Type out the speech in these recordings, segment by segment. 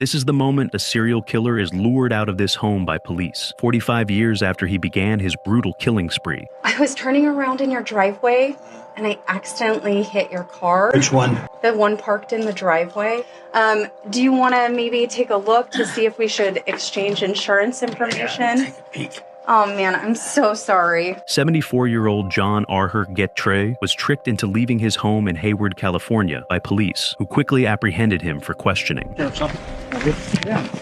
This is the moment a serial killer is lured out of this home by police, 45 years after he began his brutal killing spree. I was turning around in your driveway, and I accidentally hit your car. Which one? The one parked in the driveway. Do you want to maybe take a look to see if we should exchange insurance information? Take a peek. Oh man, I'm so sorry. 74-year-old John Arher Gettre was tricked into leaving his home in Hayward, California by police, who quickly apprehended him for questioning. Yeah,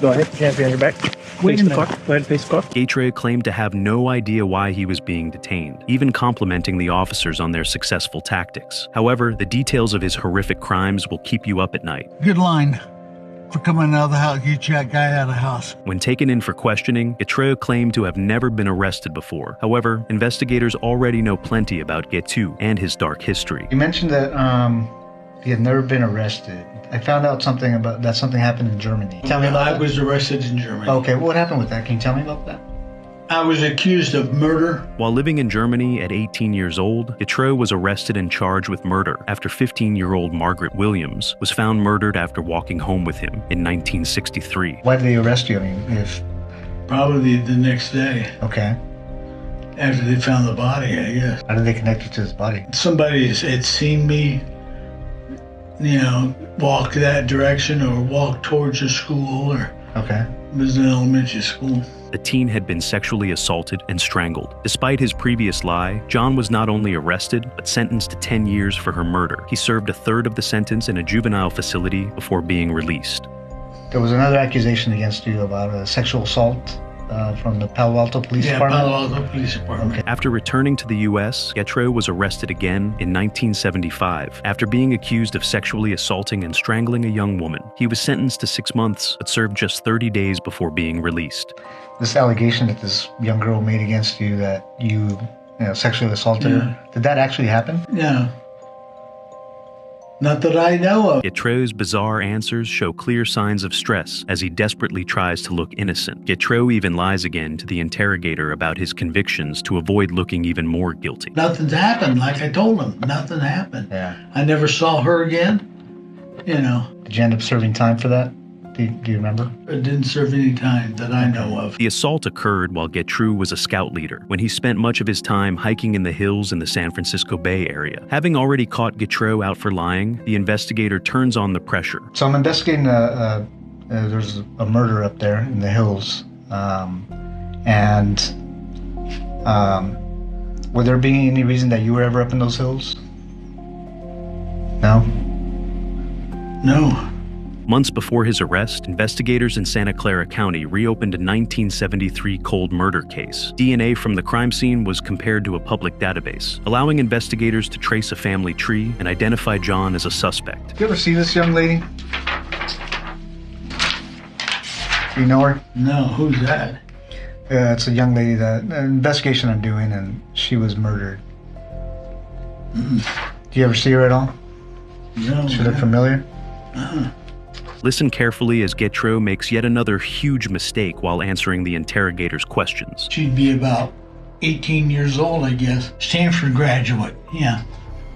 go ahead. Hands behind your back. Wait a minute. Go ahead and face the car. Gettre claimed to have no idea why he was being detained, even complimenting the officers on their successful tactics. However, the details of his horrific crimes will keep you up at night. Good line for coming out of the house, get that guy out of the house. When taken in for questioning, Gettre claimed to have never been arrested before. However, investigators already know plenty about Gettre and his dark history. You mentioned that he had never been arrested. I found out something happened in Germany. Tell me about I was arrested in Germany. Okay, what happened with that? Can you tell me about that? I was accused of murder. While living in Germany at 18 years old, Gettre was arrested and charged with murder after 15-year-old Margaret Williams was found murdered after walking home with him in 1963. Why did they arrest you? I mean, if... Probably the next day. Okay. After they found the body, I guess. How did they connect you to his body? Somebody had seen me, walk that direction or walk towards a school, or Okay. it was an elementary school. The teen had been sexually assaulted and strangled. Despite his previous lie, John was not only arrested, but sentenced to 10 years for her murder. He served a third of the sentence in a juvenile facility before being released. There was another accusation against you about a sexual assault from the Palo Alto Police Department? Palo Alto Police Department. Okay. After returning to the U.S., Gettre was arrested again in 1975 after being accused of sexually assaulting and strangling a young woman. He was sentenced to 6 months, but served just 30 days before being released. This allegation that this young girl made against you that you sexually assaulted her, did that actually happen? Yeah. Not that I know of. Gettre's bizarre answers show clear signs of stress as he desperately tries to look innocent. Gettre even lies again to the interrogator about his convictions to avoid looking even more guilty. Nothing's happened, like I told him. Nothing happened. Yeah. I never saw her again. Did you end up serving time for that? Do you remember? It didn't serve any time that I know of. The assault occurred while Gettre was a scout leader, when he spent much of his time hiking in the hills in the San Francisco Bay Area. Having already caught Gettre out for lying, the investigator turns on the pressure. So I'm investigating there's a murder up there in the hills. Would there be any reason that you were ever up in those hills? No? No. Months before his arrest, investigators in Santa Clara County reopened a 1973 cold murder case. DNA from the crime scene was compared to a public database, allowing investigators to trace a family tree and identify John as a suspect. Did you ever see this young lady? Do you know her? No, who's that? It's a young lady that an investigation I'm doing, and she was murdered. Do you ever see her at all? No. She look familiar? Listen carefully as Gettre makes yet another huge mistake while answering the interrogator's questions. She'd be about 18 years old, I guess. Stanford graduate, yeah.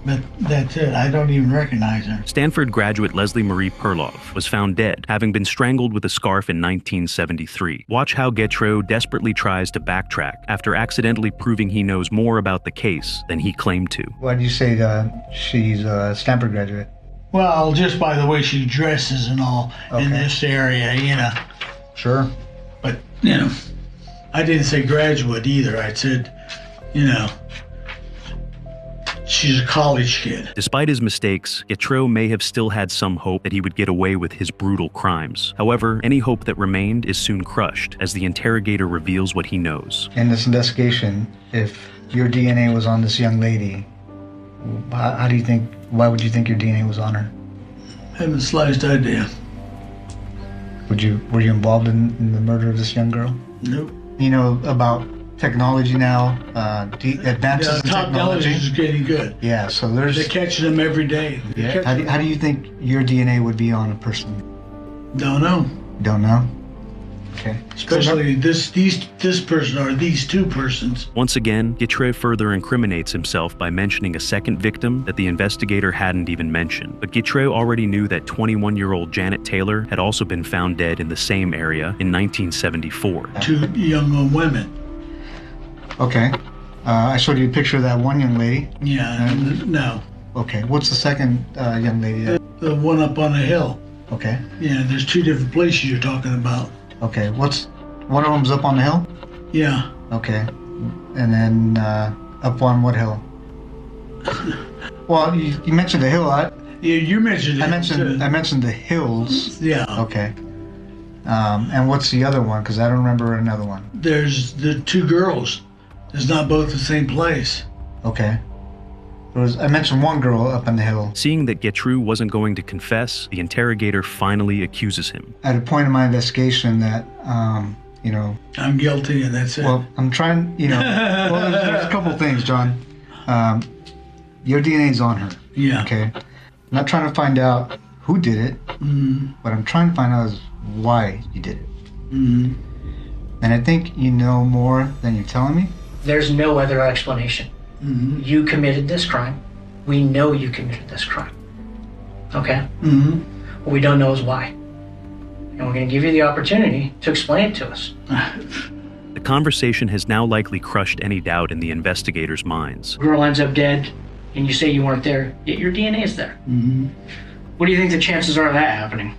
But that's it. I don't even recognize her. Stanford graduate Leslie Marie Perloff was found dead, having been strangled with a scarf in 1973. Watch how Gettre desperately tries to backtrack after accidentally proving he knows more about the case than he claimed to. Why do you say she's a Stanford graduate? Well, just by the way she dresses and all in this area, Sure. But, I didn't say graduate either. I said, she's a college kid. Despite his mistakes, Gettre may have still had some hope that he would get away with his brutal crimes. However, any hope that remained is soon crushed as the interrogator reveals what he knows. In this investigation, if your DNA was on this young lady, why would you think your DNA was on her? I haven't the slightest idea. Were you involved in the murder of this young girl? Nope. You know about technology now, advances in technology technology. is getting good. Yeah, so They're catching them every day. Yeah. How do you think your DNA would be on a person? Don't know. Don't know? Okay. Especially this person or these two persons. Once again, Guitret further incriminates himself by mentioning a second victim that the investigator hadn't even mentioned. But Guitret already knew that 21-year-old Janet Taylor had also been found dead in the same area in 1974. Two young women. Okay. I showed you a picture of that one young lady. Yeah, no. Okay. What's the second young lady? The one up on the hill. Okay. Yeah, there's two different places you're talking about. Okay. One of them's up on the hill? Yeah. Okay. And then up on what hill? Well, you mentioned the hill. Yeah, you mentioned it. I mentioned the hills. Yeah. Okay. And what's the other one? Because I don't remember another one. There's the two girls. It's not both the same place. Okay. I mentioned one girl up on the hill. Seeing that Guitret wasn't going to confess, the interrogator finally accuses him. At a point in my investigation that, you know... I'm guilty and that's it. Well, I'm trying, you know... well, there's a couple things, John. Your DNA's on her. Yeah. Okay? I'm not trying to find out who did it. What I'm trying to find out is why you did it. And I think you know more than you're telling me. There's no other explanation. You committed this crime. We know you committed this crime. Okay? What we don't know is why. And we're going to give you the opportunity to explain it to us. The conversation has now likely crushed any doubt in the investigators' minds. Girl ends up dead, and you say you weren't there, yet your DNA is there. What do you think the chances are of that happening?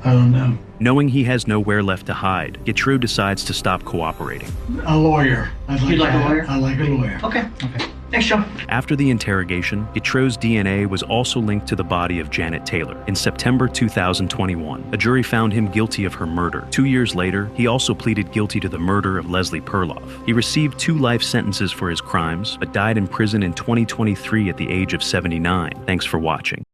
I don't know. Knowing he has nowhere left to hide, Guitret decides to stop cooperating. A lawyer. You'd like a lawyer? I like a lawyer. Okay. Thanks, Joe. After the interrogation, Guitret's DNA was also linked to the body of Janet Taylor. In September 2021, a jury found him guilty of her murder. 2 years later, he also pleaded guilty to the murder of Leslie Perloff. He received 2 life sentences for his crimes, but died in prison in 2023 at the age of 79. Thanks for watching.